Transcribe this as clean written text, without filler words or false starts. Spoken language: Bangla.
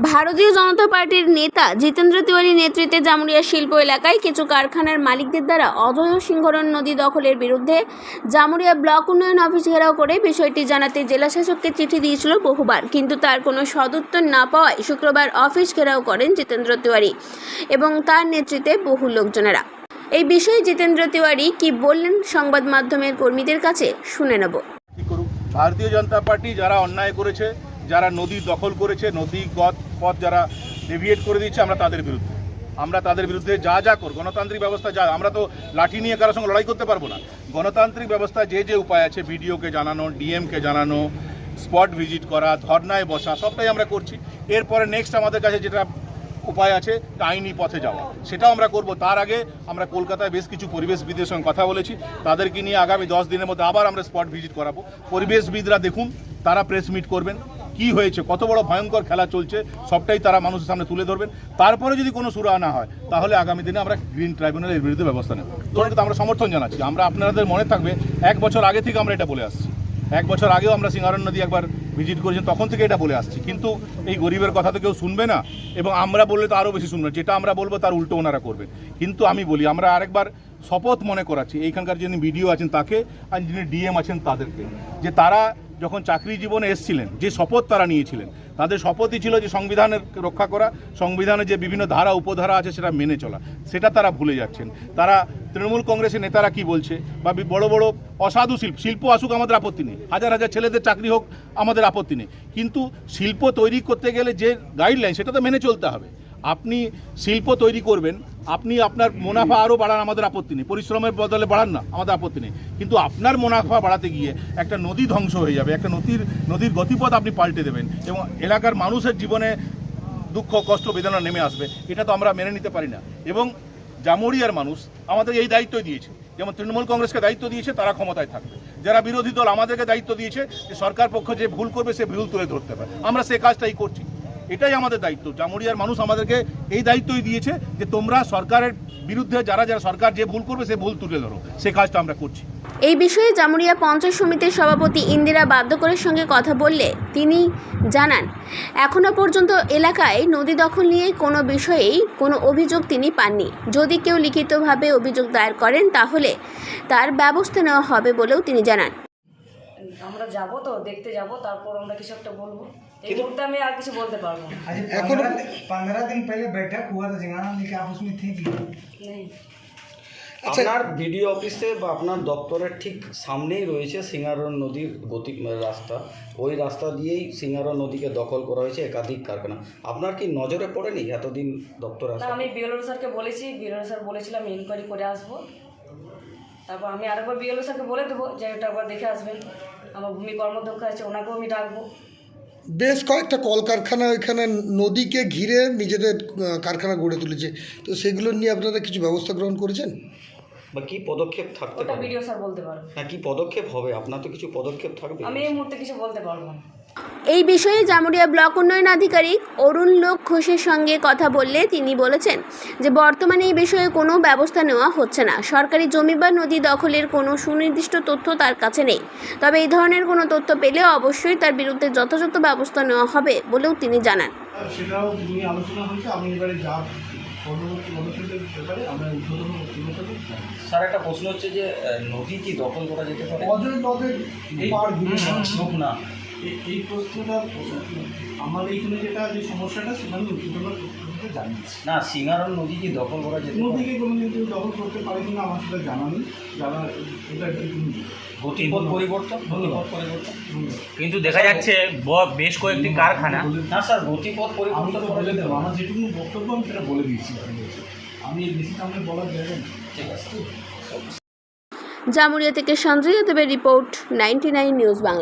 ভারতীয় জনতা পার্টির নেতা জিতেন্দ্র তিওয়ারি নেতৃত্বে জামুরিয়া শিল্প এলাকায় কিছু কারখানার মালিকদের দ্বারা অজয় সিংহরণ নদী দখলের বিরুদ্ধে জামুরিয়া ব্লক উন্নয়ন অফিস ঘেরাও করে বিষয়টি জানাতে জেলাশাসককে চিঠি দিয়েছিল বহুবার, কিন্তু তার কোনো সদুত্তর না পাওয়ায় শুক্রবার অফিস ঘেরাও করেন জিতেন্দ্র তিওয়ারি এবং তার নেতৃত্বে বহু লোকজনেরা। এই বিষয়ে জিতেন্দ্র তিওয়ারি কি বললেন সংবাদ মাধ্যমের কর্মীদের কাছে শুনে নেব। ভারতীয় জনতা পার্টি যারা অন্যায় করেছে, যারা নদী দখল করেছে, নদী পথ যারা ডেভিয়েট করে দিচ্ছে, আমরা তাদের বিরুদ্ধে যা যা কর গণতান্ত্রিক ব্যবস্থা যা, আমরা তো লাঠি নিয়ে কারোর সঙ্গে লড়াই করতে পারবো না। গণতান্ত্রিক ব্যবস্থা যে উপায় আছে, বিডিওকে জানানো, ডিএমকে জানানো, স্পট ভিজিট করা, ধর্নায় বসা, সবটাই আমরা করছি। এরপরে নেক্সট আমাদের কাছে যেটা উপায় আছে আইনি পথে যাওয়া, সেটাও আমরা করব। তার আগে আমরা কলকাতায় বেশ কিছু পরিবেশবিদদের সঙ্গে কথা বলেছি, তাদেরকে নিয়ে আগামী 10 দিনের মধ্যে আবার আমরা স্পট ভিজিট করাবো। পরিবেশবিদরা দেখুন, তারা প্রেস মিট করবেন, কি হয়েছে, কত বড় ভয়ঙ্কর খেলা চলছে, সবটাই তারা মানুষের সামনে তুলে ধরবেন। তারপরে যদি কোনো সুরা না হয়, তাহলে আগামী দিনে আমরা গ্রিন ট্রাইব্যুনালের বিরুদ্ধে ব্যবস্থা নেব। তো আমরা সমর্থন জানাচ্ছি। আপনাদের মনে থাকবে 1 বছর আগে থেকে আমরা এটা বলে আসছি। 1 বছর আগেও আমরা সিঙ্গারন নদী একবার ভিজিট করেছেন, তখন থেকে এটা বলে আসছি। কিন্তু এই গরিবের কথা তো কেউ শুনবে না, এবং আমরা বললে তো আরও বেশি শুনবে। যেটা আমরা বলবো তার উল্টো ওনারা করবেন। কিন্তু আমি বলি, আমরা আরেকবার শপথ মনে করাচ্ছি এইখানকার যিনি বিডিও আছেন তাকে, আর যিনি ডিএম আছেন তাদেরকে, যে তারা যখন চাকরি জীবনে এসেছিলেন, যে শপথ তারা নিয়েছিলেন, তাদের শপথই ছিল যে সংবিধানের রক্ষা করা, সংবিধানে যে বিভিন্ন ধারা উপধারা আছে সেটা মেনে চলা। সেটা তারা ভুলে যাচ্ছেন। তারা তৃণমূল কংগ্রেসের নেতারা কি বলছে, বা বড় বড় অসাধু শিল্প আসুক, আমাদের আপত্তি নেই, হাজার হাজার ছেলেদের চাকরি হোক, আমাদের আপত্তি নেই। কিন্তু শিল্প তৈরি করতে গেলে যে গাইডলাইন, সেটা তো মেনে চলতে হবে। আপনি শিল্প তৈরি করবেন, আপনি আপনার মুনাফা আরও বাড়ান, আমাদের আপত্তি নেই, পরিশ্রমের বদলে বাড়ান না, আমাদের আপত্তি নেই। কিন্তু আপনার মুনাফা বাড়াতে গিয়ে একটা নদী ধ্বংস হয়ে যাবে, একটা নদীর গতিপথ আপনি পাল্টে দেবেন, এবং এলাকার মানুষের জীবনে দুঃখ কষ্ট বেদনা নেমে আসবে, এটা তো আমরা মেনে নিতে পারি না। এবং জামুরিয়ার মানুষ আমাদের এই দায়িত্ব দিয়েছে, যেমন তৃণমূল কংগ্রেসকে দায়িত্ব দিয়েছে তারা ক্ষমতায় থাকবে, যারা বিরোধী দল আমাদেরকে দায়িত্ব দিয়েছে যে সরকার পক্ষ যে ভুল করবে সে ভুল তুলে ধরতে পারে, আমরা সে কাজটাই করছি। এটাই আমাদের দায়িত্ব। জামুরিয়ার মানুষ আমাদেরকে এই দায়িত্বই দিয়েছে যে তোমরা সরকারের বিরুদ্ধে যারা সরকার যে ভুল করবে সে ভুল তুলে ধরো, সে কাজটা আমরা করছি। এই বিষয়ে জামুরিয়া পঞ্চায়েত সমিতির সভাপতি ইন্দিরা বাদ্যকরের সঙ্গে কথা বললে তিনি জানান, এখনও পর্যন্ত এলাকায় নদী দখল নিয়ে কোনো বিষয়েই কোনো অভিযোগ তিনি পাননি। যদি কেউ লিখিতভাবে অভিযোগ দায়ের করেন তাহলে তার ব্যবস্থা নেওয়া হবে বলেও তিনি জানান। আমরা যাব তো দেখতে যাব, তারপর আমরা কিছু একটা বলবো। এই মুহূর্তে আমি আর কিছু বলতে পারবো না। 15 दिन पहले बैठक हुआ था सिंगारा नदी के, आप उसमें थे कि नहीं? আপনার বিডিও অফিসে বা আপনার দপ্তরের ঠিক সামনেই রয়েছে সিঙ্গারন নদীর রাস্তা। ওই রাস্তা দিয়েই সিঙ্গারন নদীকে দখল করা হয়েছে একাধিক কারখানা। আপনার কি নজরে পড়েনি এতদিন দপ্তর আসা? না, আমি বিএলও স্যারকে বলেছি, বিএলও স্যার বলেছিলাম ইনকোয়ারি করে আসবো। তারপর আমি আরেকবার বিএলও স্যারকে বলে দেবো যে এটা একবার দেখে আসবেন। আমার ভূমি কর্মদক্ষ আছে, ওনাকেও আমি ডাকবো। বেশ কয়েকটা কলকারখানা এখানে নদীকে ঘিরে নিজেদের কারখানা গড়ে তুলেছে, তো সেগুলো নিয়ে আপনারা কিছু ব্যবস্থা গ্রহণ করেছেন বা কি পদক্ষেপ থাকতে ওটা পারে? বিডিও স্যার বলতে পারবে। হ্যাঁ, কি পদক্ষেপ হবে? আপনার তো কিছু পদক্ষেপ থাকবে। আমি এই মুহূর্তে কিছু বলতে পারবো না। এই বিষয়ে জামুরিয়া ব্লক উন্নয়ন আধিকারিক অরুণ লোক ঘোষের সঙ্গে কথা বললে তিনি বলেছেন যে বর্তমানে এই বিষয়ে কোনো ব্যবস্থা নেওয়া হচ্ছে না। সরকারি জমি বা নদী দখলের কোনো সুনির্দিষ্ট তথ্য তার কাছে নেই, তবে এই ধরনের কোনো তথ্য পেলে অবশ্যই তার বিরুদ্ধে যথাযথ ব্যবস্থা নেওয়া হবে বলেও তিনি জানান। সেটাও নিয়ে আলোচনা হয়েছে। আমি এবারে যা পরবর্তী পদক্ষেপের ব্যাপারে আমরা স্যার, একটা প্রশ্ন হচ্ছে যে নদী কি দখল করা যেতে পারে? অজয় নদের পার না, এই প্রশ্নটা আমার এইখানে যেটা যে সমস্যাটা সেটা আমি উত্তরটা জানিয়েছি না, সিঙ্গারন নদী কি দখল করা যেতে পারে? নদীকে কোনো কিন্তু দখল করতে পারে কিনা আমার সেটা জানা নেই। যারা এটা গতিপথ পরিবর্তন কিন্তু দেখা যাচ্ছে বেশ কয়েকটি কারখানা। না স্যার, গতিপথ আমি পরিবর্তন তো বলে দেবো, আমার যেটুকু বক্তব্য আমি সেটা বলে দিয়েছি। আমি এই বেশি সামনে বলার জায়গা না। ঠিক আছে। জামুরিয়া থেকে সঞ্জয় দেবের রিপোর্ট, 99 নিউজ বাংলা।